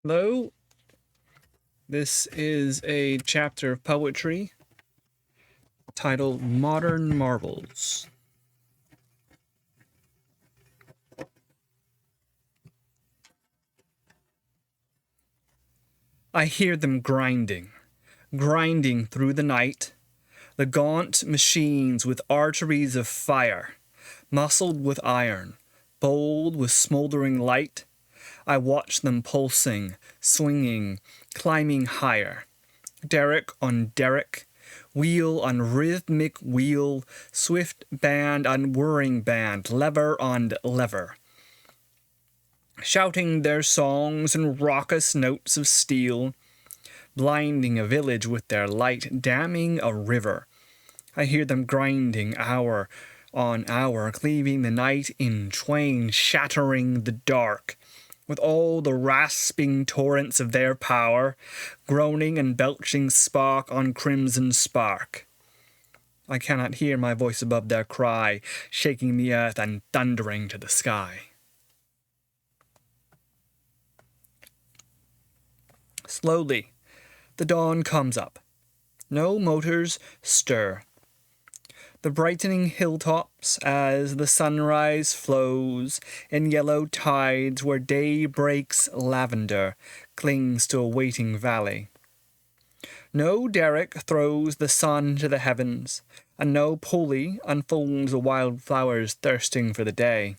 Hello, this is a chapter of poetry titled Modern Marvels. I hear them grinding through the night, the gaunt machines with arteries of fire, muscled with iron, bold with smoldering light. I watch them pulsing, swinging, climbing higher. Derrick on derrick, wheel on rhythmic wheel, swift band on whirring band, lever on lever. Shouting their songs in raucous notes of steel, blinding a village with their light, damming a river. I hear them grinding hour on hour, cleaving the night in twain, shattering the dark. With all the rasping torrents of their power, groaning and belching spark on crimson spark. I cannot hear my voice above their cry, shaking the earth and thundering to the sky. Slowly, the dawn comes up. No motors stir. The brightening hilltops as the sunrise flows in yellow tides where day breaks lavender clings to a waiting valley. No derrick throws the sun to the heavens, and no pulley unfolds the wild flowers thirsting for the day.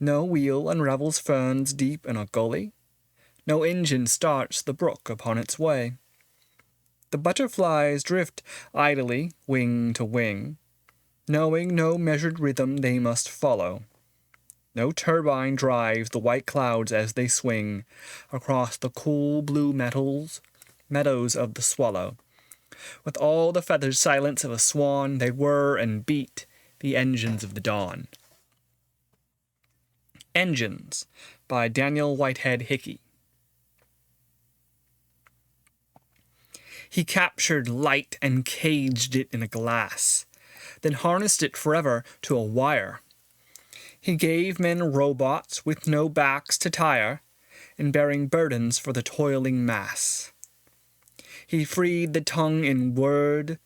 No wheel unravels ferns deep in a gully. No engine starts the brook upon its way. The butterflies drift idly, wing to wing, knowing no measured rhythm they must follow. No turbine drives the white clouds as they swing across the cool blue meadows of the swallow. With all the feathered silence of a swan, they whir and beat the engines of the dawn. Engines by Daniel Whitehead Hickey. He captured light and caged it in a glass, then harnessed it forever to a wire. He gave men robots with no backs to tire, and bearing burdens for the toiling mass. He freed the tongue in word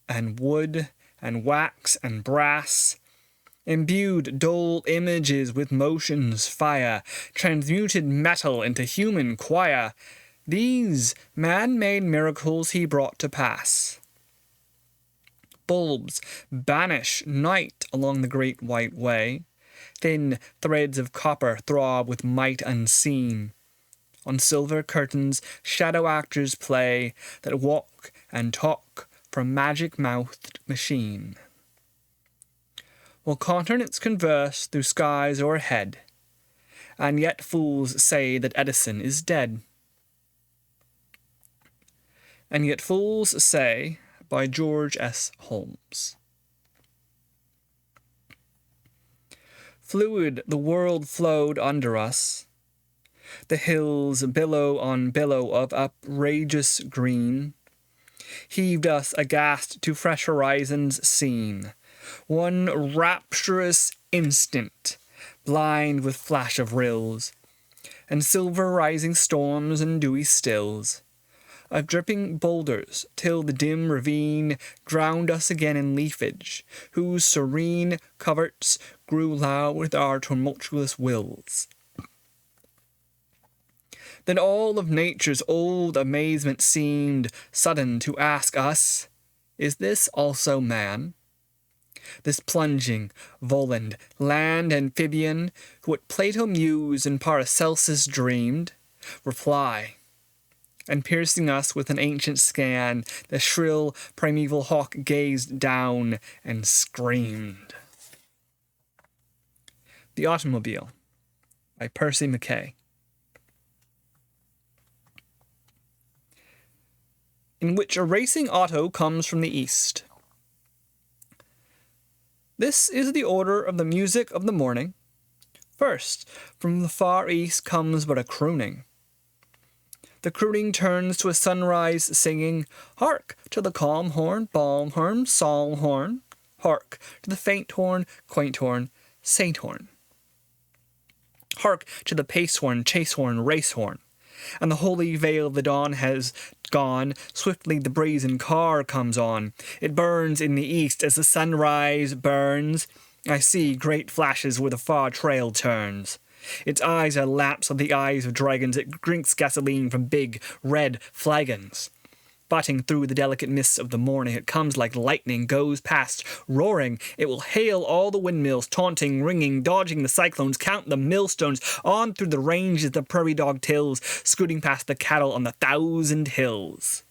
and wood and wax and brass, imbued dull images with motion's fire, transmuted metal into human choir. These man-made miracles he brought to pass. Bulbs banish night along the great white way. Thin threads of copper throb with might unseen. On silver curtains shadow actors play that walk and talk from magic-mouthed machine. While continents converse through skies o'erhead, and yet fools say that Edison is dead. And Yet Fools Say, by George S. Holmes. Fluid the world flowed under us, the hills billow on billow of outrageous green, heaved us aghast to fresh horizons seen, one rapturous instant, blind with flash of rills, and silver rising storms and dewy stills, of dripping boulders, till the dim ravine drowned us again in leafage, whose serene coverts grew loud with our tumultuous wills. Then all of nature's old amazement seemed sudden to ask us, is this also man? This plunging, voland, land amphibian, who what Plato mused and Paracelsus dreamed? Reply. And piercing us with an ancient scan, the shrill primeval hawk gazed down and screamed. The Automobile, by Percy MacKay. In which a racing auto comes from the east. This is the order of the music of the morning. First, from the far east comes but a crooning. The crooning turns to a sunrise singing, hark to the calm horn, balm horn, psalm horn, hark to the faint horn, quaint horn, saint horn. Hark to the pace horn, chase horn, race horn, and the holy veil of the dawn has gone. Swiftly the brazen car comes on. It burns in the east as the sunrise burns. I see great flashes where the far trail turns. Its eyes are lamps like the eyes of dragons. It drinks gasoline from big, red flagons. Butting through the delicate mists of the morning, it comes like lightning, goes past, roaring. It will hail all the windmills, taunting, ringing, dodging the cyclones, count the millstones. On through the ranges the prairie dog tills, scooting past the cattle on the 1,000 hills.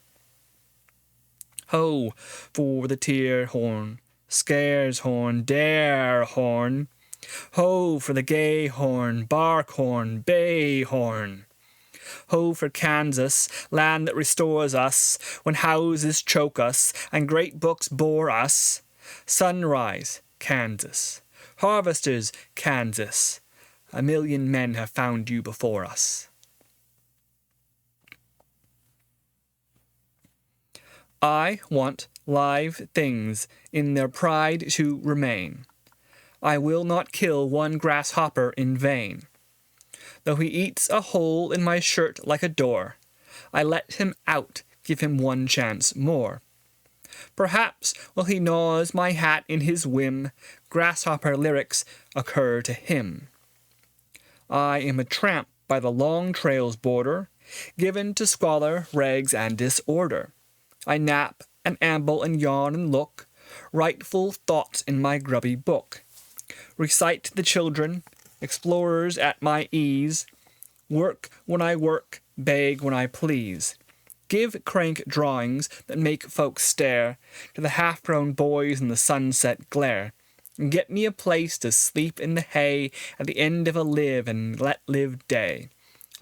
Ho, for the tear horn, scares horn, dare horn. Ho, for the gay horn, bark horn, bay horn. Ho for Kansas, land that restores us when houses choke us and great books bore us. Sunrise, Kansas. Harvesters, Kansas. 1,000,000 men have found you before us. I want live things in their pride to remain. I will not kill one grasshopper in vain. Though he eats a hole in my shirt like a door, I let him out, give him one chance more. Perhaps while he gnaws my hat in his whim, grasshopper lyrics occur to him. I am a tramp by the long trail's border, given to squalor, rags, and disorder. I nap and amble and yawn and look, rightful thoughts in my grubby book. Recite to the children, explorers at my ease, work when I work, beg when I please. Give crank drawings that make folks stare to the half-grown boys in the sunset glare. And get me a place to sleep in the hay at the end of a live and let live day.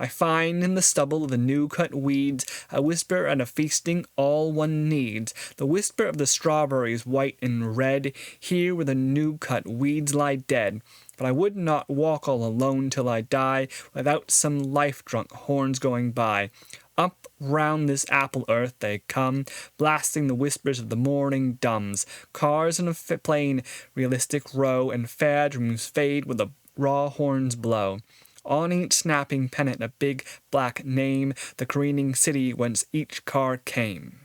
I find in the stubble of the new-cut weeds a whisper and a feasting all one needs. The whisper of the strawberries white and red, here where the new-cut weeds lie dead. But I would not walk all alone till I die, without some life-drunk horns going by. Up round this apple earth they come, blasting the whispers of the morning dumbs. Cars in a plain, realistic row, and fair dreams fade with the raw horns blow. On each snapping pennant a big black name, the careening city whence each car came.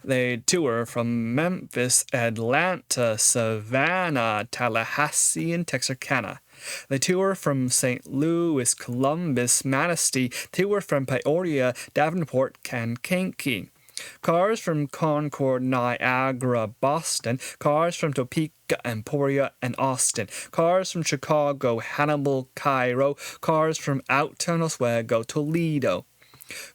They tour from Memphis, Atlanta, Savannah, Tallahassee, and Texarkana. They tour from St. Louis, Columbus, Manistee. Tour from Peoria, Davenport, Kankakee. Cars from Concord, Niagara, Boston. Cars from Topeka, Emporia, and Austin. Cars from Chicago, Hannibal, Cairo. Cars from Outtown, Oswego, Toledo.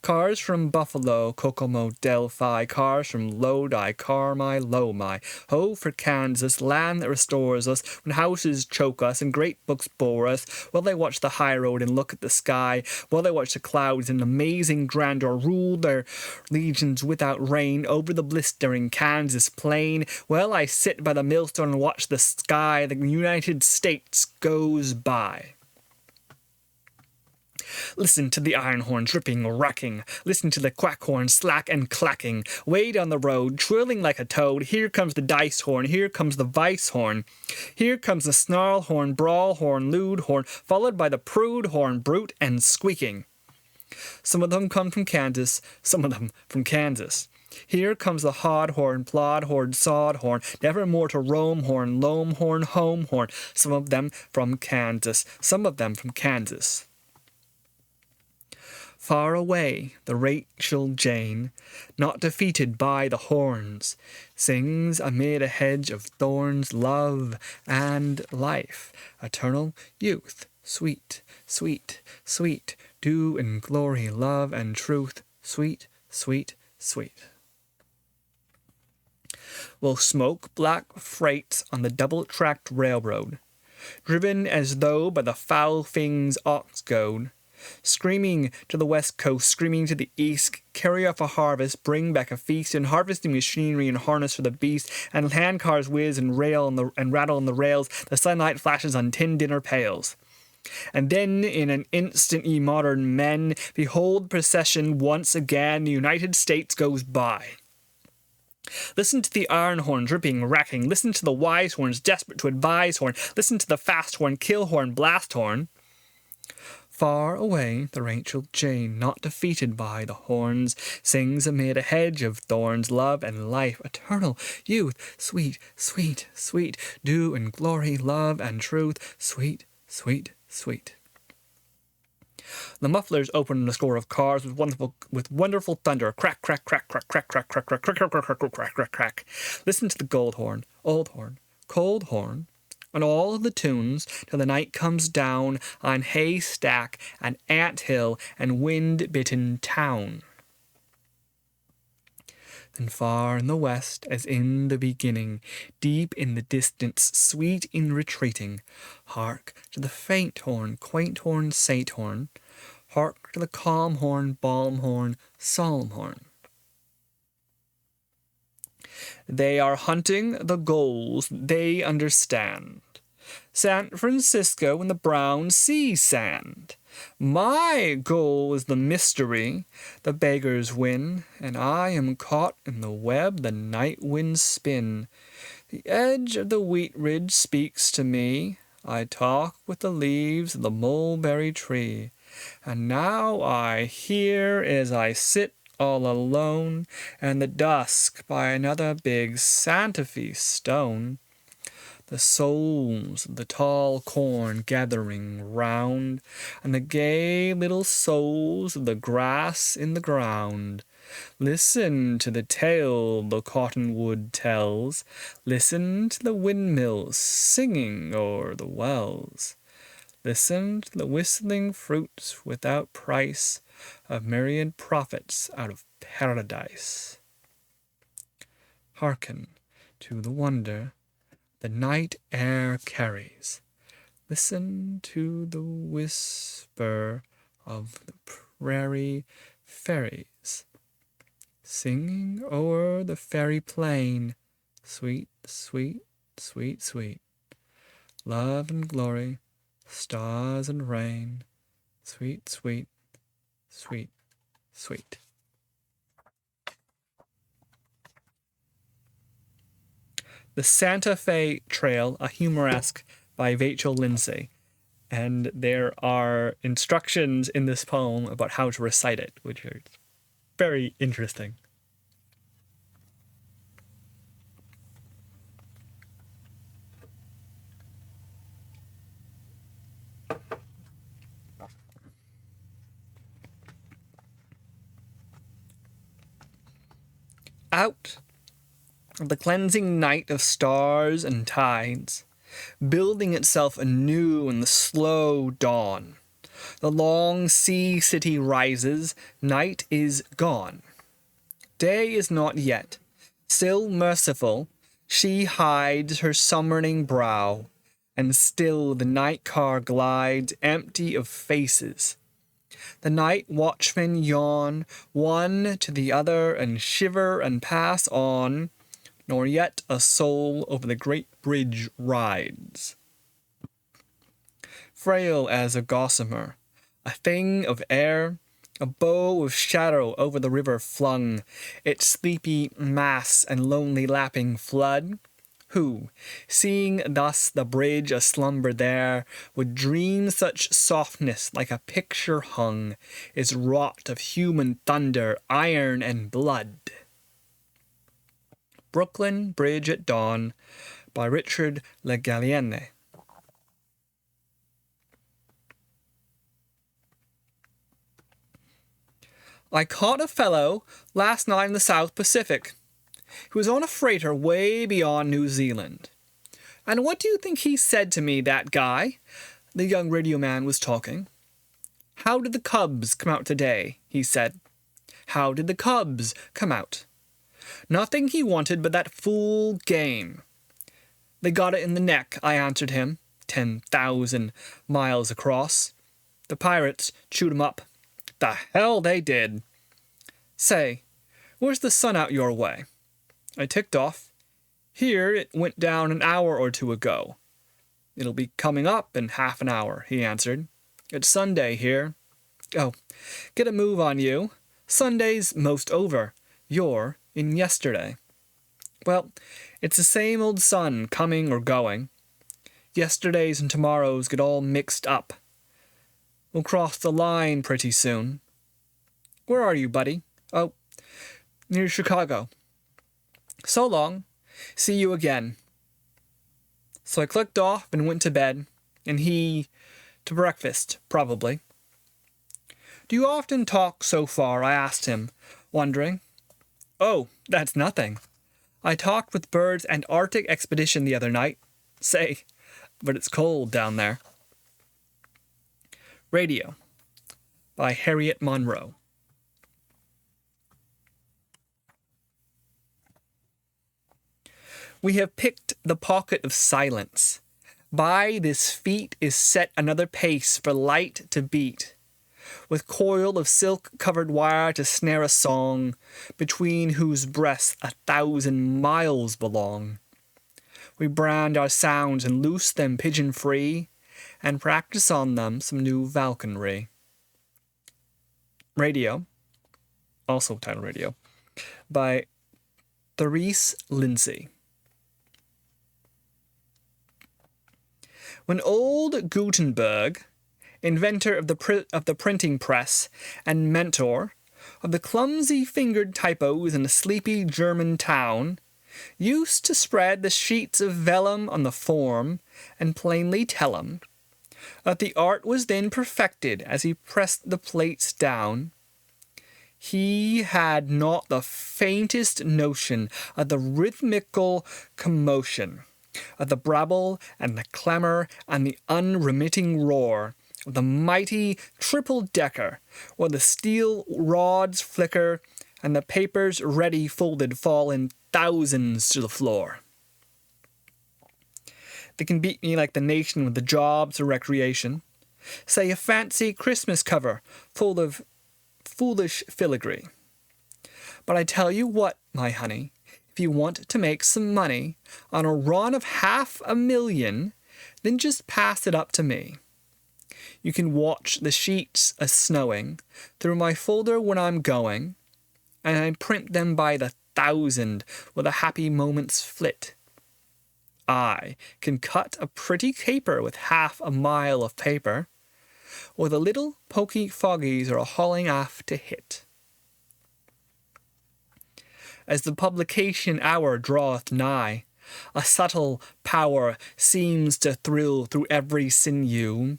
Cars from Buffalo, Kokomo, Delphi. Cars from Lodi, Carmi, Lomi. Ho for Kansas, land that restores us when houses choke us and great books bore us. While they watch the high road and look at the sky, while they watch the clouds in amazing grandeur rule their legions without rain over the blistering Kansas plain. Well, I sit by the millstone and watch the sky. The United States goes by. Listen to the iron horn dripping, racking. Listen to the quack horn slack and clacking. Way down the road, trilling like a toad. Here comes the dice horn. Here comes the vice horn. Here comes the snarl horn, brawl horn, lewd horn, followed by the prude horn, brute and squeaking. Some of them come from Kansas, some of them from Kansas. Here comes the hod horn, plod horn, sod horn, nevermore to roam horn, loam horn, home horn. Some of them from Kansas, some of them from Kansas. Far away, the Rachel Jane, not defeated by the horns, sings amid a hedge of thorns love and life, eternal youth, sweet, sweet, sweet, dew and glory, love and truth, sweet, sweet, sweet. Will smoke black freights on the double-tracked railroad, driven as though by the foul thing's ox goad, screaming to the west coast, screaming to the east, carry off a harvest, bring back a feast, and harvesting machinery and harness for the beast, and hand cars whiz and rattle on the rails, the sunlight flashes on tin dinner pails. And then, in an instant, ye modern men, behold procession once again, the United States goes by. Listen to the iron horn dripping, racking. Listen to the wise horns desperate to advise horn. Listen to the fast horn, kill horn, blast horn. Far away, the Rachel Jane, not defeated by the horns, sings amid a hedge of thorns, love and life, eternal youth, sweet, sweet, sweet, dew and glory, love and truth, sweet, sweet, sweet. The mufflers opened a score of cars with wonderful thunder. Crack, crack, crack, crack, crack, crack, crack, crack, crack, crack, crack, crack, crack, crack, crack. Listen to the gold horn, old horn, cold horn, and all of the tunes till the night comes down on haystack and ant hill and wind-bitten town. Then far in the west, as in the beginning, deep in the distance, sweet in retreating, hark to the faint horn, quaint horn, saint horn, hark to the calm horn, balm horn, psalm horn. They are hunting the goals they understand. San Francisco and the brown sea sand. My goal is the mystery the beggars win, and I am caught in the web the night winds spin. The edge of the wheat ridge speaks to me. I talk with the leaves of the mulberry tree. And now I hear as I sit all alone in the dusk by another big Santa Fe stone, the souls of the tall corn gathering round, and the gay little souls of the grass in the ground. Listen to the tale the cottonwood tells, listen to the windmills singing o'er the wells. Listen to the whistling fruits without price of myriad prophets out of paradise. Hearken to the wonder the night air carries. Listen to the whisper of the prairie fairies, singing o'er the fairy plain, sweet, sweet, sweet, sweet. Love and glory, stars and rain, sweet, sweet, sweet, sweet. The Santa Fe Trail, a humoresque by Vachel Lindsay. And there are instructions in this poem about how to recite it, which are very interesting. Out of the cleansing night of stars and tides, building itself anew in the slow dawn, the long sea city rises, night is gone. Day is not yet. Still merciful, she hides her summoning brow, and still the night car glides empty of faces. The night watchmen yawn, one to the other, and shiver and pass on, nor yet a soul over the great bridge rides. Frail as a gossamer, a thing of air, a bow of shadow over the river flung, its sleepy mass and lonely lapping flood, who, seeing thus the bridge a-slumber there, would dream such softness like a picture hung, is wrought of human thunder, iron and blood. Brooklyn Bridge at Dawn by Richard Le Gallienne. I caught a fellow last night in the South Pacific. He was on a freighter way beyond New Zealand. And what do you think he said to me, that guy? The young radio man was talking. How did the Cubs come out today? He said. How did the Cubs come out? Nothing he wanted but that fool game. They got it in the neck, I answered him, 10,000 miles across. The pirates chewed 'em up. The hell they did. Say, where's the sun out your way? I ticked off. Here it went down an hour or two ago. It'll be coming up in half an hour, he answered. It's Sunday here. Oh, get a move on you. Sunday's most over. You're in yesterday. Well, it's the same old sun coming or going. Yesterdays and tomorrows get all mixed up. We'll cross the line pretty soon. Where are you, buddy? Oh, near Chicago. So long. See you again. So I clicked off and went to bed, and he to breakfast, probably. Do you often talk so far? I asked him, wondering. Oh, that's nothing. I talked with Bird's Antarctic expedition the other night. Say, but it's cold down there. Radio by Harriet Monroe. We have picked the pocket of silence. By this feat is set another pace for light to beat, with coil of silk-covered wire to snare a song, between whose breasts 1,000 miles belong. We brand our sounds and loose them pigeon-free, and practice on them some new falconry. Radio, also titled Radio, by Therese Lindsay. When old Gutenberg, inventor of the printing press and mentor of the clumsy-fingered typos in a sleepy German town, used to spread the sheets of vellum on the form and plainly tell 'em that the art was then perfected as he pressed the plates down, he had not the faintest notion of the rhythmical commotion of the brabble and the clamour and the unremitting roar of the mighty triple-decker, where the steel rods flicker and the papers ready folded fall in thousands to the floor. They can beat me like the nation with the jobs or recreation. Say a fancy Christmas cover full of foolish filigree. But I tell you what, my honey, if you want to make some money on a run of 500,000, then just pass it up to me. You can watch the sheets a-snowing through my folder when I'm going, and I print them by the 1,000 where the happy moments flit. I can cut a pretty caper with 1/2 mile of paper, or the little poky foggies are hauling aft to hit. As the publication hour draweth nigh, a subtle power seems to thrill through every sinew,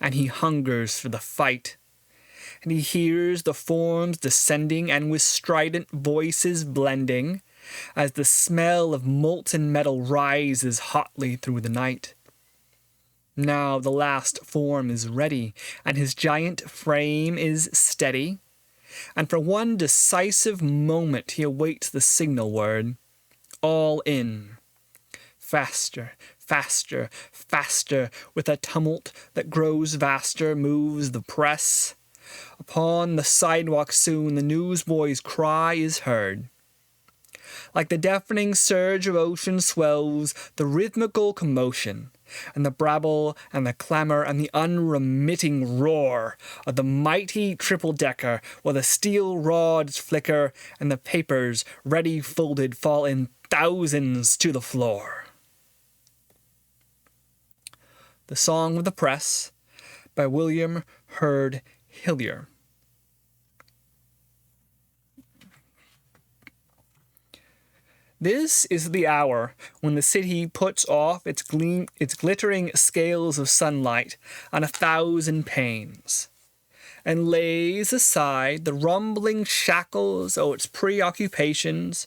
and he hungers for the fight. And he hears the forms descending and with strident voices blending, as the smell of molten metal rises hotly through the night. Now the last form is ready, and his giant frame is steady, and for one decisive moment he awaits the signal word. All in. Faster, faster, faster, with a tumult that grows vaster, moves the press. Upon the sidewalk soon the newsboy's cry is heard. Like the deafening surge of ocean swells the rhythmical commotion, and the brabble and the clamour and the unremitting roar of the mighty triple-decker, while the steel rods flicker and the papers, ready folded, fall in thousands to the floor. The Song of the Press by William Herd Hillier. This is the hour when the city puts off its glittering scales of sunlight on 1,000 panes, and lays aside the rumbling shackles of its preoccupations,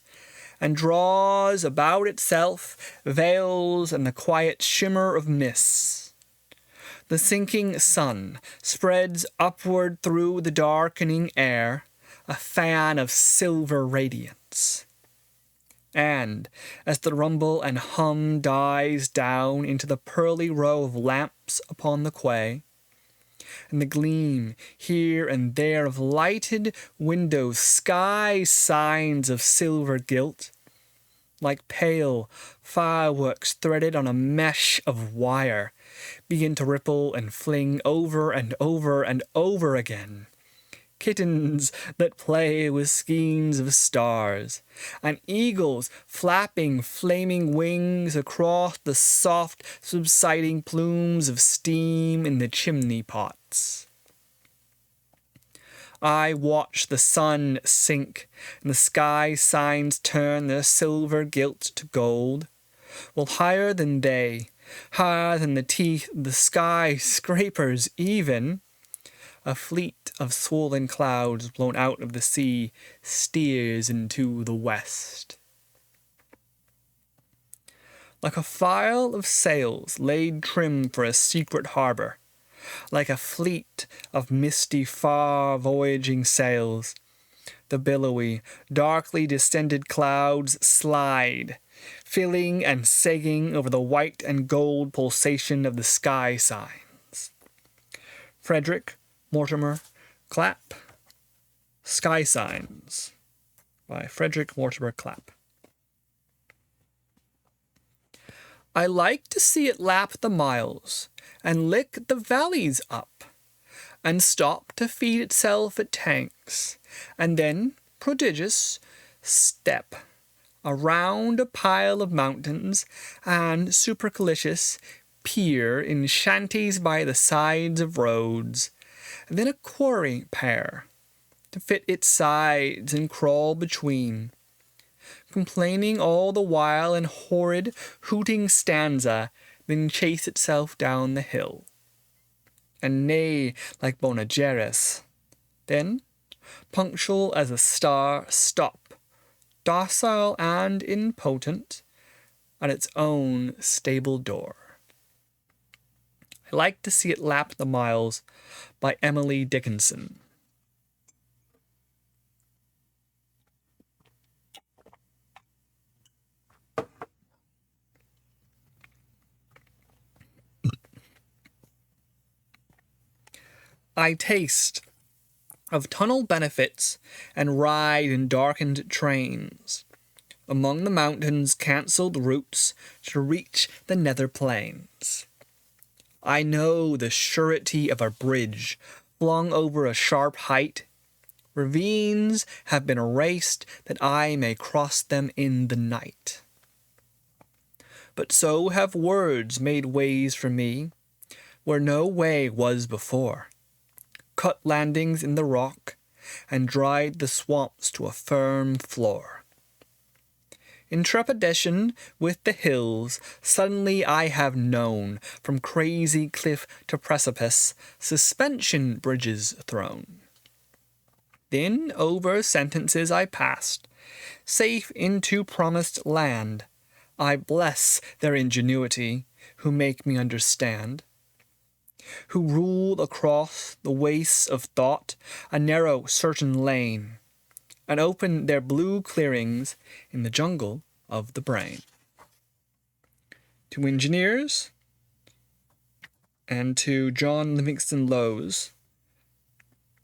and draws about itself veils and the quiet shimmer of mists. The sinking sun spreads upward through the darkening air, a fan of silver radiance. And, as the rumble and hum dies down into the pearly row of lamps upon the quay, and the gleam here and there of lighted windows sky signs of silver gilt, like pale fireworks threaded on a mesh of wire, begin to ripple and fling over and over and over again. Kittens that play with skeins of stars, and eagles flapping flaming wings across the soft subsiding plumes of steam in the chimney pots. I watch the sun sink, and the sky signs turn their silver gilt to gold. Well, higher than they, higher than the teeth of the skyscrapers even, a fleet of swollen clouds blown out of the sea steers into the west. Like a file of sails laid trim for a secret harbour, like a fleet of misty, far-voyaging sails, the billowy, darkly distended clouds slide, filling and sagging over the white and gold pulsation of the sky signs. Frederick Mortimer Clapp, Sky Signs, by Frederick Mortimer Clapp. I like to see it lap the miles, and lick the valleys up, and stop to feed itself at tanks, and then, prodigious, step around a pile of mountains, and supercilicious, peer in shanties by the sides of roads, and then a quarry pair, to fit its sides and crawl between, complaining all the while in horrid, hooting stanza, then chase itself down the hill, and neigh like Bonageras, then, punctual as a star, stop, docile and impotent, at its own stable door. I like to see it lap the miles, by Emily Dickinson. I taste of tunnel benefits and ride in darkened trains among the mountains' cancelled routes to reach the nether plains. I know the surety of a bridge flung over a sharp height. Ravines have been erased that I may cross them in the night. But so have words made ways for me where no way was before, cut landings in the rock, and dried the swamps to a firm floor. In trepidation with the hills, suddenly I have known, from crazy cliff to precipice, suspension bridges thrown. Then over sentences I passed, safe into promised land. I bless their ingenuity, who make me understand, who rule across the wastes of thought a narrow certain lane, and open their blue clearings in the jungle of the brain. To engineers and to John Livingston Lowes,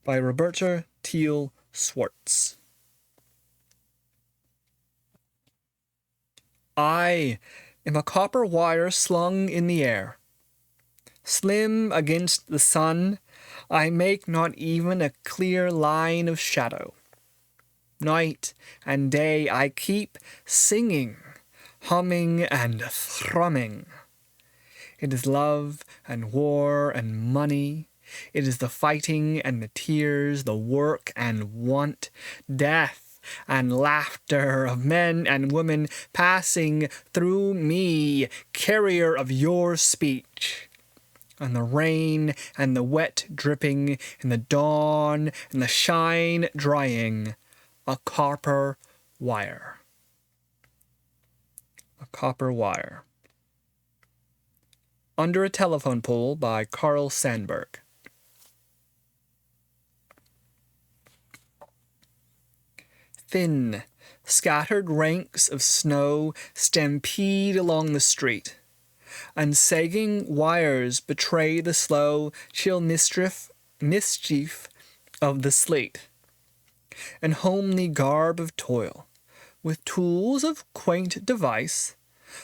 by Roberta Teal Swartz. I am a copper wire slung in the air. Slim against the sun, I make not even a clear line of shadow. Night and day I keep singing, humming and thrumming. It is love and war and money. It is the fighting and the tears, the work and want, death and laughter of men and women passing through me, carrier of your speech. And the rain and the wet dripping, and the dawn and the shine drying, a copper wire. A copper wire. Under a Telephone Pole by Carl Sandburg. Thin, scattered ranks of snow stampede along the street, and sagging wires betray the slow, chill mischief of the sleet. In homely garb of toil, with tools of quaint device,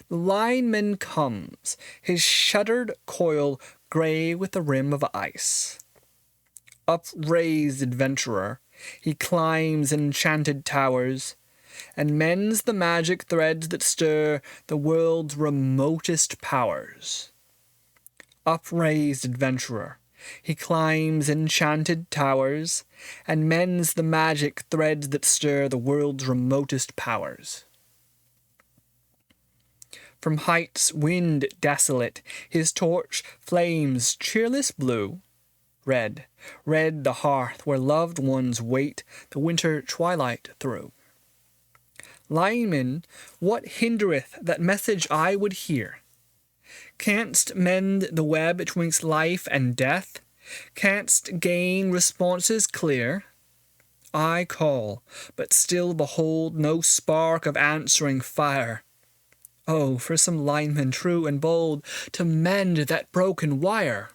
the lineman comes, his shuttered coil grey with a rim of ice. Upraised adventurer, he climbs enchanted towers, and mends the magic threads that stir the world's remotest powers. Upraised adventurer, He climbs enchanted towers, and mends the magic threads that stir the world's remotest powers. From heights wind desolate, his torch flames cheerless blue. Red, red the hearth where loved ones wait the winter twilight through. Lineman, what hindereth that message I would hear? Canst mend the web twixt life and death? Canst gain responses clear? I call, but still behold no spark of answering fire. Oh, for some lineman true and bold to mend that broken wire!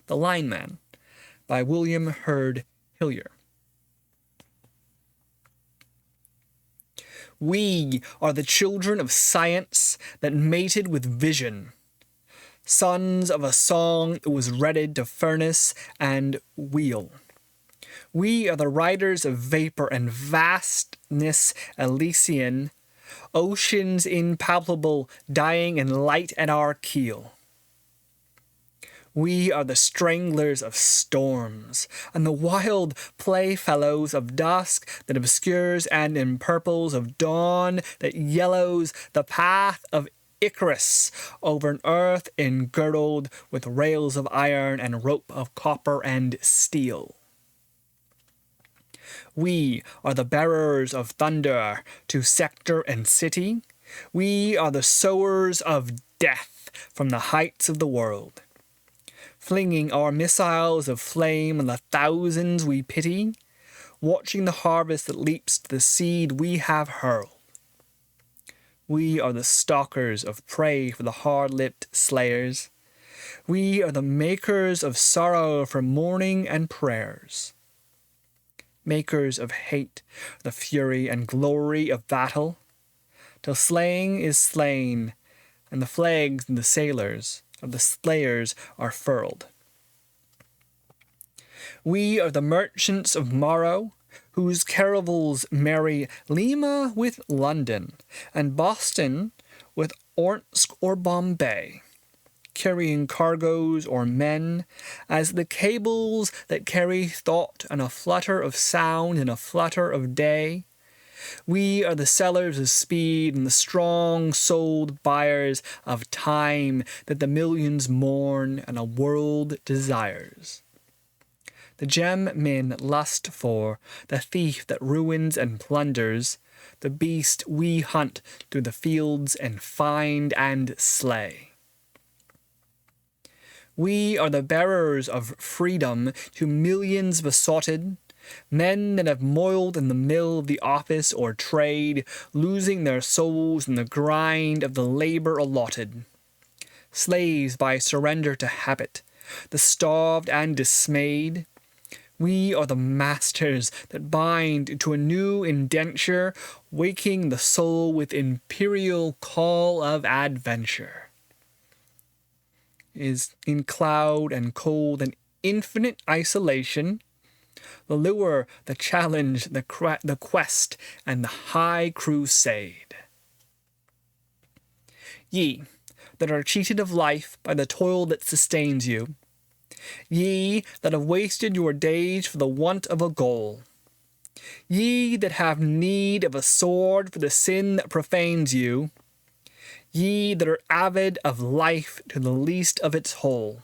The Lineman by William Herd Hillier. We are the children of science that mated with vision, sons of a song that was redded to furnace and wheel. We are the riders of vapor and vastness Elysian, oceans impalpable dying in light at our keel. We are the stranglers of storms, and the wild playfellows of dusk that obscures and empurples of dawn that yellows the path of Icarus over an earth engirdled with rails of iron and rope of copper and steel. We are the bearers of thunder to sector and city. We are the sowers of death from the heights of the world, flinging our missiles of flame on the thousands we pity, watching the harvest that leaps to the seed we have hurled. We are the stalkers of prey for the hard-lipped slayers. We are the makers of sorrow for mourning and prayers, makers of hate, the fury and glory of battle, till slaying is slain, and the flags and the sailors of the slayers are furled. We are the merchants of morrow, whose caravels marry Lima with London, and Boston with Orsk or Bombay, carrying cargoes or men, as the cables that carry thought and a flutter of sound and a flutter of day. We are the sellers of speed and the strong-souled buyers of time that the millions mourn and a world desires. The gem men lust for, the thief that ruins and plunders, the beast we hunt through the fields and find and slay. We are the bearers of freedom to millions besotted, men that have moiled in the mill of the office or trade, losing their souls in the grind of the labor allotted. Slaves by surrender to habit, the starved and dismayed. We are the masters that bind to a new indenture, waking the soul with imperial call of adventure. Is in cloud and cold and infinite isolation, the lure, the challenge, the quest, and the high crusade. Ye that are cheated of life by the toil that sustains you, ye that have wasted your days for the want of a goal, ye that have need of a sword for the sin that profanes you, ye that are avid of life to the least of its whole.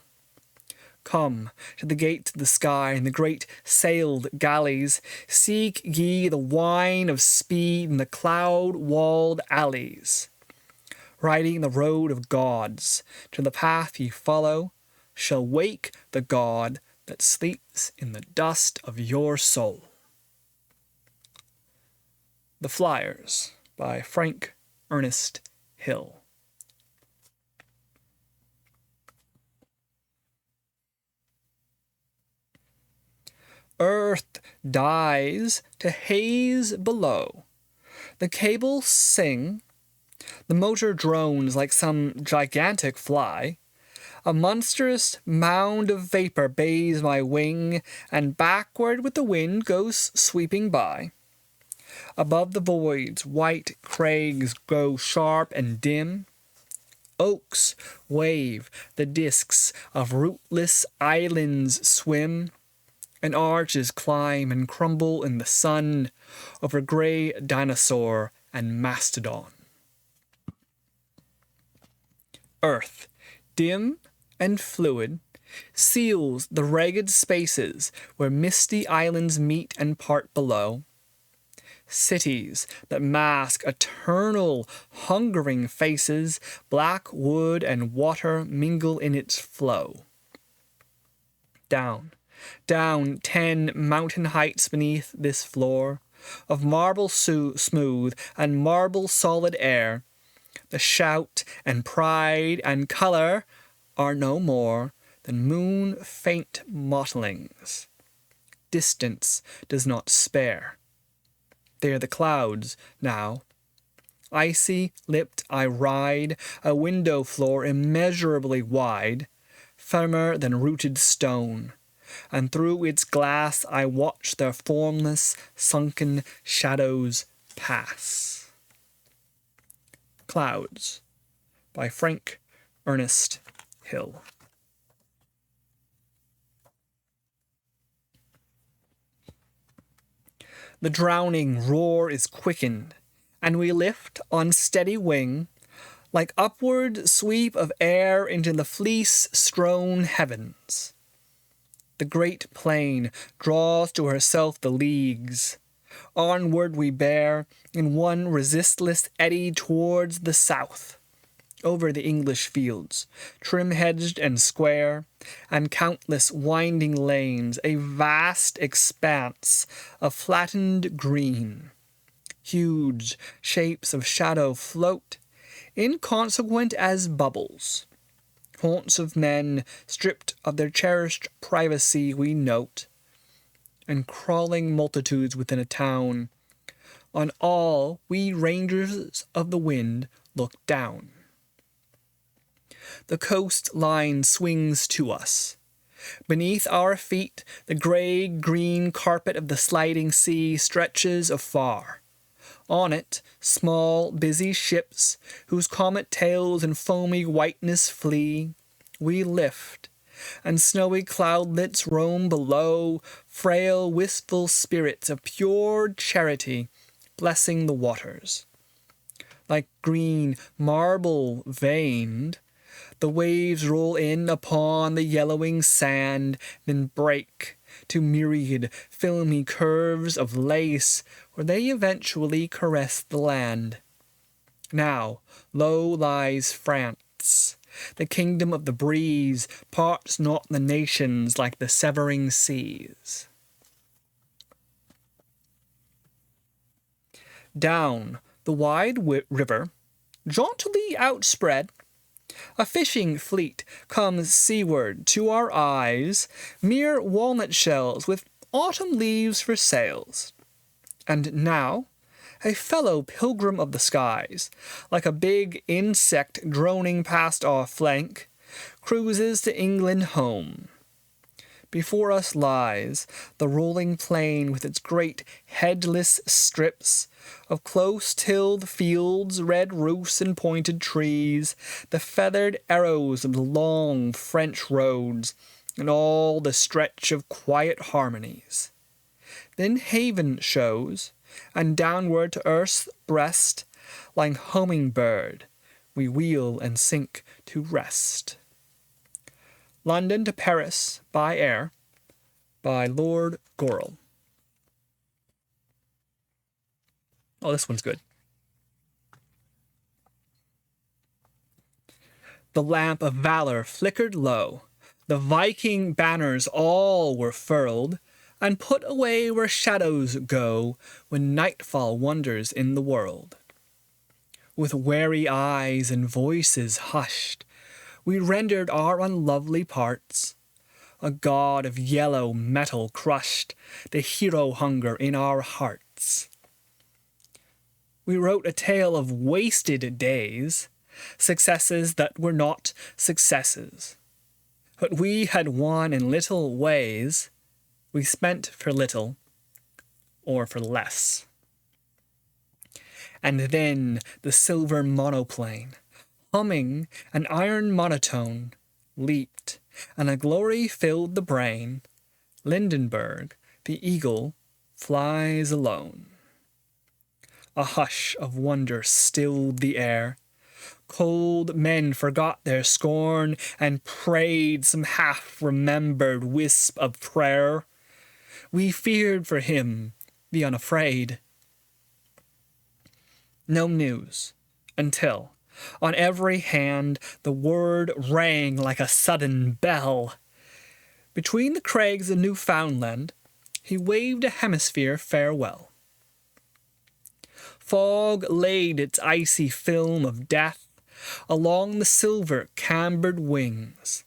Come to the gates of the sky and the great sailed galleys, seek ye the wine of speed in the cloud-walled alleys. Riding the road of gods, to the path ye follow, shall wake the God that sleeps in the dust of your soul. The Flyers by Frank Ernest Hill. Earth dies to haze below. The cables sing. The motor drones like some gigantic fly. A monstrous mound of vapor bathes my wing, and backward with the wind goes sweeping by. Above the voids, white crags grow sharp and dim. oaks wave, the disks of rootless islands swim, and arches climb and crumble in the sun over grey dinosaur and mastodon. Earth, dim and fluid, seals the ragged spaces where misty islands meet and part below. Cities that mask eternal, hungering faces, black wood and water mingle in its flow. Down, down 10 mountain heights beneath this floor of marble smooth and marble solid air, the shout and pride and colour are no more than moon faint mottlings. Distance does not spare. They are the clouds now. Icy lipped I ride a window floor immeasurably wide, firmer than rooted stone, and through its glass I watch their formless, sunken shadows pass. Clouds by Frank Ernest Hill. The drowning roar is quickened, and we lift on steady wing, like upward sweep of air into the fleece-strown heavens. The great plain draws to herself the leagues. Onward we bear in one resistless eddy towards the south, over the English fields, trim-hedged and square, and countless winding lanes, a vast expanse of flattened green. Huge shapes of shadow float, inconsequent as bubbles. Haunts of men, stripped of their cherished privacy, we note, and crawling multitudes within a town. On all we rangers of the wind look down. The coastline swings to us. Beneath our feet, the grey-green carpet of the sliding sea stretches afar. On it, small, busy ships, whose comet tails and foamy whiteness flee, we lift, and snowy cloudlets roam below, frail, wistful spirits of pure charity, blessing the waters. Like green marble veined, the waves roll in upon the yellowing sand, then break to myriad filmy curves of lace, where they eventually caress the land. Now, low lies France. The kingdom of the breeze parts not the nations like the severing seas. Down the wide river, jauntily outspread, a fishing fleet comes seaward to our eyes, mere walnut shells with autumn leaves for sails. And now, a fellow pilgrim of the skies, like a big insect droning past our flank, cruises to England home. Before us lies the rolling plain with its great headless strips of close-tilled fields, red roofs and pointed trees, the feathered arrows of the long French roads, and all the stretch of quiet harmonies. Then haven shows, and downward to earth's breast, like humming-bird, we wheel and sink to rest. London to Paris by air, by Lord Goral. Oh, this one's good. The lamp of valor flickered low, the Viking banners all were furled, and put away where shadows go when nightfall wanders in the world. With wary eyes and voices hushed, we rendered our unlovely parts. A god of yellow metal crushed the hero hunger in our hearts. We wrote a tale of wasted days, successes that were not successes. What we had won in little ways, we spent for little or for less. And then the silver monoplane, humming an iron monotone, leaped, and a glory filled the brain. Lindenberg, the eagle, flies alone. A hush of wonder stilled the air. Cold men forgot their scorn and prayed some half-remembered wisp of prayer. We feared for him, the unafraid. No news, until, on every hand, the word rang like a sudden bell. Between the crags of Newfoundland, he waved a hemisphere farewell. Fog laid its icy film of death along the silver cambered wings.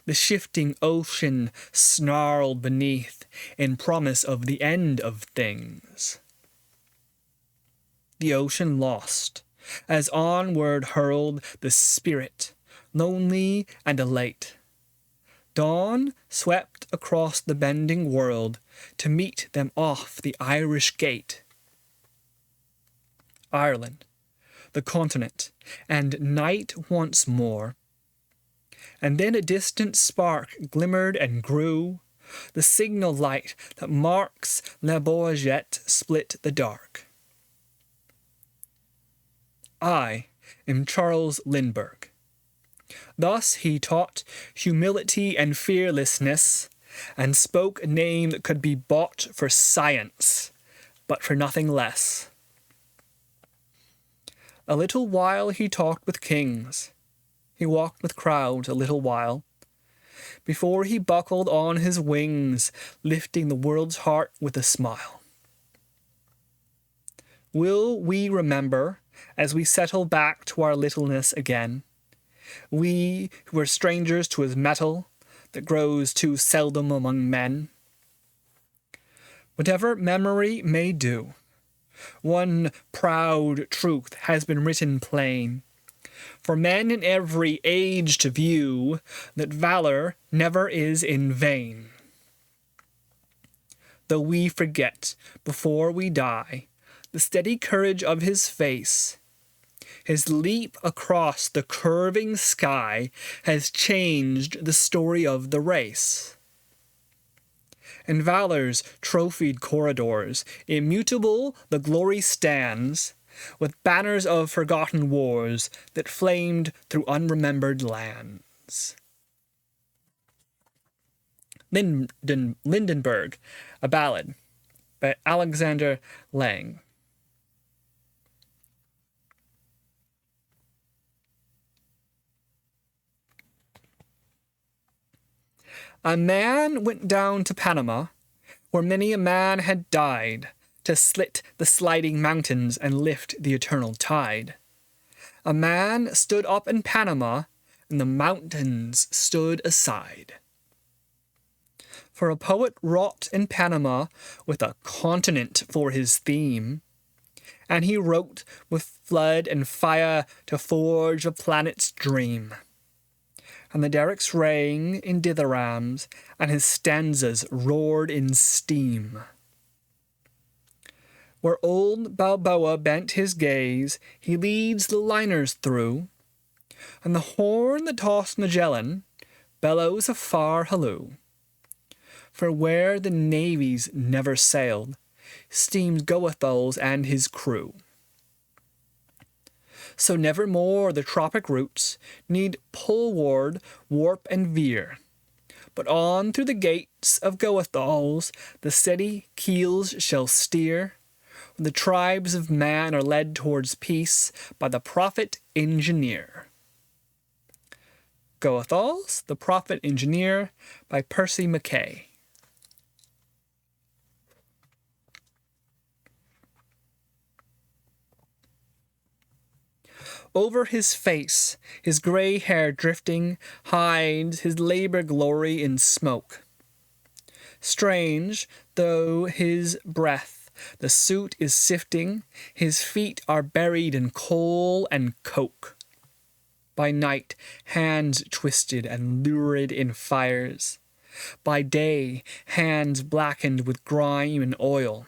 The shifting ocean snarled beneath in promise of the end of things. The ocean lost, as onward hurled the spirit, lonely and elate. Dawn swept across the bending world to meet them off the Irish Gate. Ireland, the continent, and night once more. And then a distant spark glimmered and grew, the signal light that marks La Boisette split the dark. I am Charles Lindbergh. Thus he taught humility and fearlessness, and spoke a name that could be bought for science, but for nothing less. A little while he talked with kings. He walked with crowds a little while, before he buckled on his wings, lifting the world's heart with a smile. Will we remember, as we settle back to our littleness again, we who are strangers to his metal that grows too seldom among men? Whatever memory may do, one proud truth has been written plain, for men in every age to view, that valor never is in vain. Though we forget, before we die, the steady courage of his face, his leap across the curving sky has changed the story of the race. In valor's trophied corridors, immutable the glory stands, with banners of forgotten wars that flamed through unremembered lands. Lindenberg, a ballad, by Alexander Lang. A man went down to Panama, where many a man had died, to slit the sliding mountains and lift the eternal tide. A man stood up in Panama, and the mountains stood aside. For a poet wrought in Panama with a continent for his theme, and he wrote with flood and fire to forge a planet's dream. And the derricks rang in dithyrambs, and his stanzas roared in steam. Where old Balboa bent his gaze, he leads the liners through, and the horn that tossed Magellan bellows a far halloo. For where the navies never sailed, steams Goethals and his crew. So nevermore the tropic routes need poleward, warp, and veer, but on through the gates of Goethals the steady keels shall steer, when the tribes of man are led towards peace by the prophet engineer. Goethals, the Prophet Engineer, by Percy Mackay. Over his face, his grey hair drifting, hides his labour glory in smoke. Strange, though his breath the suit is sifting, his feet are buried in coal and coke. By night, hands twisted and lurid in fires. By day, hands blackened with grime and oil.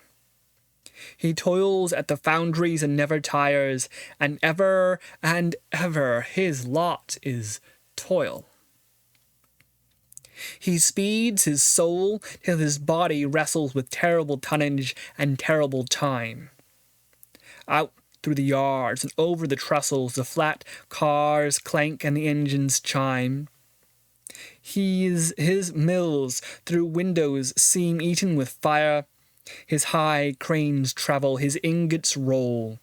He toils at the foundries and never tires, and ever his lot is toil. He speeds his soul till his body wrestles with terrible tonnage and terrible time. Out through the yards and over the trestles the flat cars clank and the engines chime. His mills through windows seem eaten with fire. His high cranes travel, his ingots roll,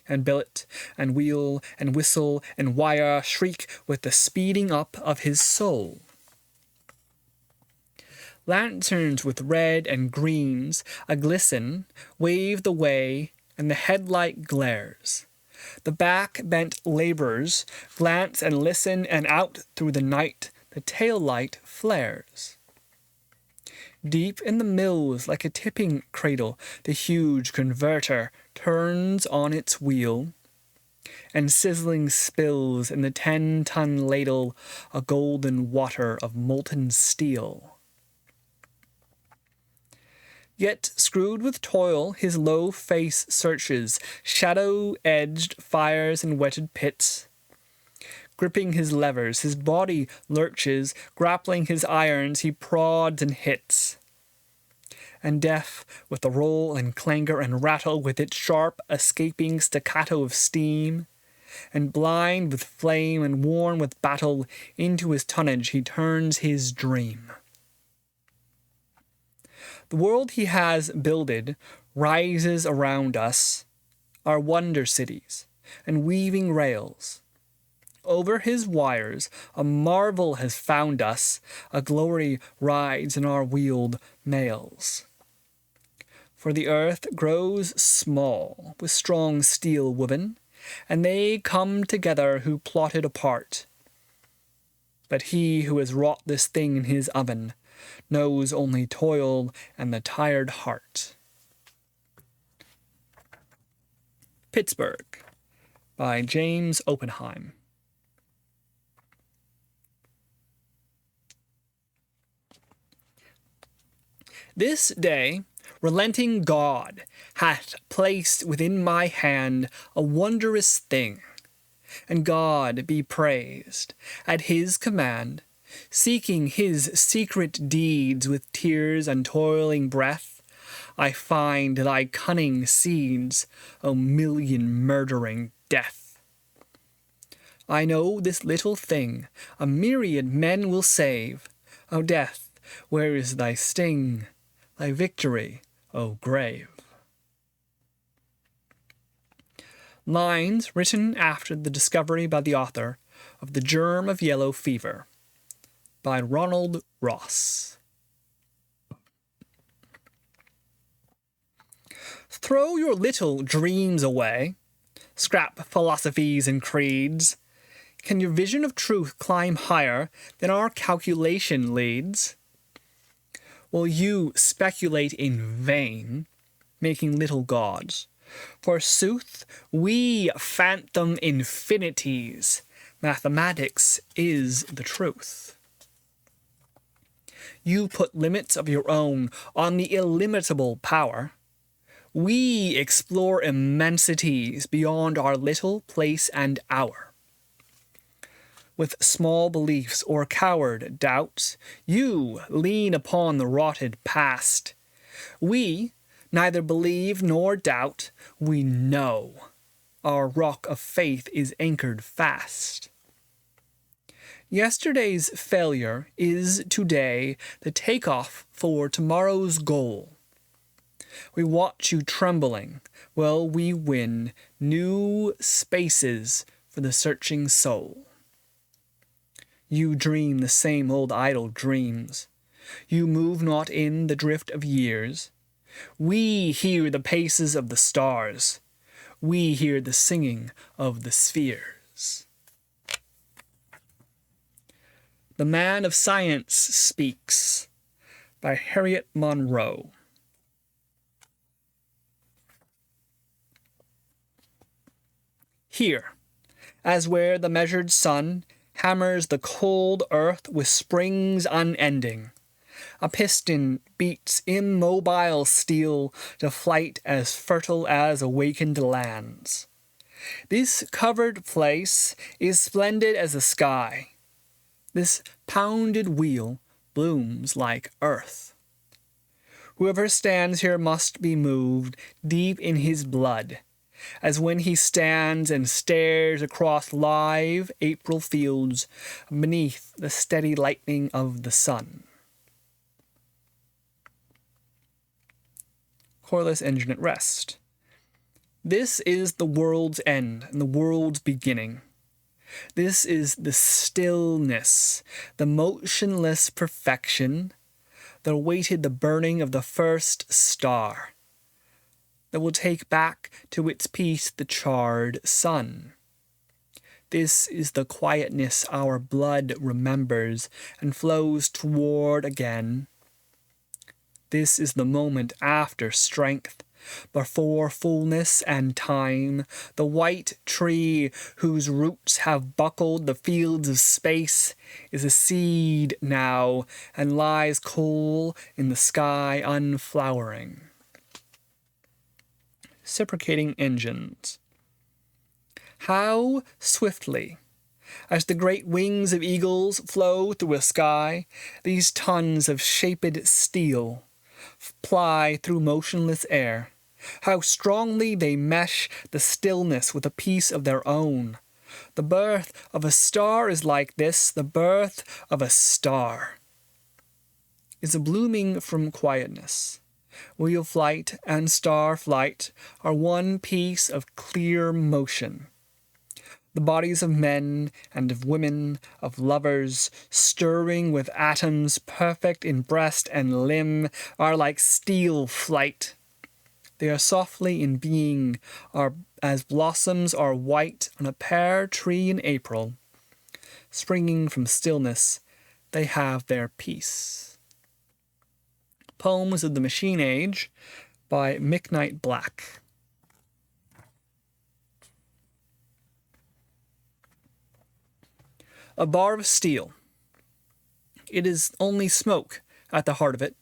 and billet and wheel and whistle and wire shriek with the speeding up of his soul. Lanterns with red and greens a-glisten wave the way, and the headlight glares. The back-bent laborers glance and listen, and out through the night the tail light flares. Deep in the mills, like a tipping cradle, the huge converter turns on its wheel, and sizzling spills in the 10-ton ladle a golden water of molten steel. Yet, screwed with toil, his low face searches shadow-edged fires and wetted pits. Gripping his levers, his body lurches, grappling his irons, he prods and hits. And deaf with the roll and clangor and rattle with its sharp, escaping staccato of steam, and blind with flame and worn with battle, into his tonnage he turns his dream. The world he has builded rises around us, our wonder cities, and weaving rails. Over his wires a marvel has found us, a glory rides in our wheeled mails. For the earth grows small, with strong steel woven, and they come together who plotted apart. But he who has wrought this thing in his oven knows only toil and the tired heart. Pittsburgh by James Oppenheim. This day, relenting God hath placed within my hand a wondrous thing, and God be praised. At his command, seeking his secret deeds with tears and toiling breath, I find thy cunning seeds, O million murdering death. I know this little thing a myriad men will save. O death, where is thy sting? Thy victory, O grave. Lines written after the discovery by the author of The Germ of Yellow Fever, by Ronald Ross. Throw your little dreams away, scrap philosophies and creeds. Can your vision of truth climb higher than our calculation leads? Will you speculate in vain, making little gods? Forsooth, we phantom infinities. Mathematics is the truth. You put limits of your own on the illimitable power. We explore immensities beyond our little place and hour. With small beliefs or coward doubts, you lean upon the rotted past. We neither believe nor doubt, we know. Our rock of faith is anchored fast. Yesterday's failure is today the takeoff for tomorrow's goal. We watch you trembling while we win new spaces for the searching soul. You dream the same old idle dreams. You move not in the drift of years. We hear the paces of the stars. We hear the singing of the spheres. The Man of Science Speaks, by Harriet Monroe. Here, as where the measured sun hammers the cold earth with springs unending, A piston beats immobile steel to flight as fertile as awakened lands. This covered place is splendid as the sky. This pounded wheel blooms like earth. Whoever stands here must be moved deep in his blood, as when he stands and stares across live April fields beneath the steady lightning of the sun. Corliss engine at rest. This is the world's end and the world's beginning. This is the stillness, the motionless perfection that awaited the burning of the first star, that will take back to its peace the charred sun. This is the quietness our blood remembers and flows toward again. This is the moment after strength, before fullness and time, the white tree whose roots have buckled the fields of space is a seed now and lies cool in the sky unflowering. Reciprocating engines. How swiftly, as the great wings of eagles flow through a sky, these tons of shaped steel ply through motionless air. How strongly they mesh the stillness with a piece of their own. The birth of a star is like this, the birth of a star is a blooming from quietness. Wheel flight and star flight are one piece of clear motion. The bodies of men and of women, of lovers, stirring with atoms perfect in breast and limb, are like steel flight. They are softly in being, are as blossoms are white on a pear tree in April. Springing from stillness, they have their peace. Poems of the Machine Age by Micknight Black. A bar of steel. It is only smoke at the heart of it.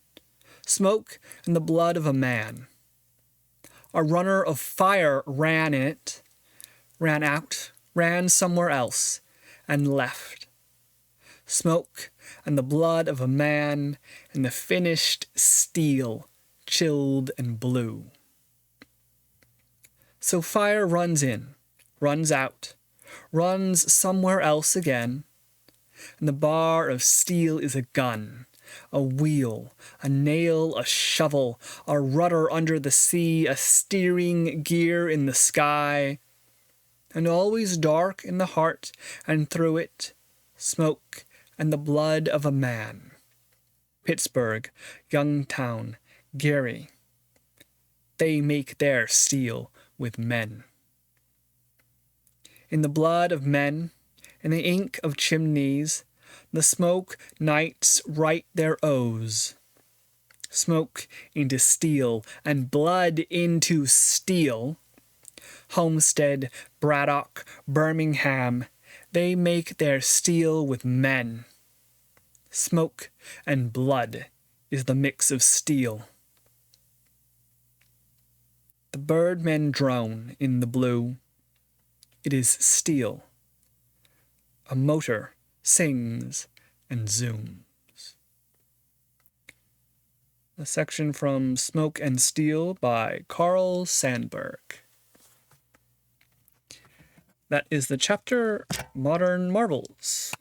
Smoke and the blood of a man. A runner of fire ran in it, ran out, ran somewhere else, and left. Smoke and the blood of a man and the finished steel, chilled and blue. So fire runs in, runs out, runs somewhere else again, and the bar of steel is a gun, a wheel, a nail, a shovel, a rudder under the sea, a steering gear in the sky, and always dark in the heart and through it, smoke and the blood of a man. Pittsburgh, Youngstown, Gary, they make their steel with men. In the blood of men, in the ink of chimneys, the smoke nights write their oaths. Smoke into steel, and blood into steel. Homestead, Braddock, Birmingham, they make their steel with men. Smoke and blood is the mix of steel. The birdmen drone in the blue. It is steel. A motor sings and zooms. A section from Smoke and Steel by Carl Sandburg. That is the chapter Modern Marvels.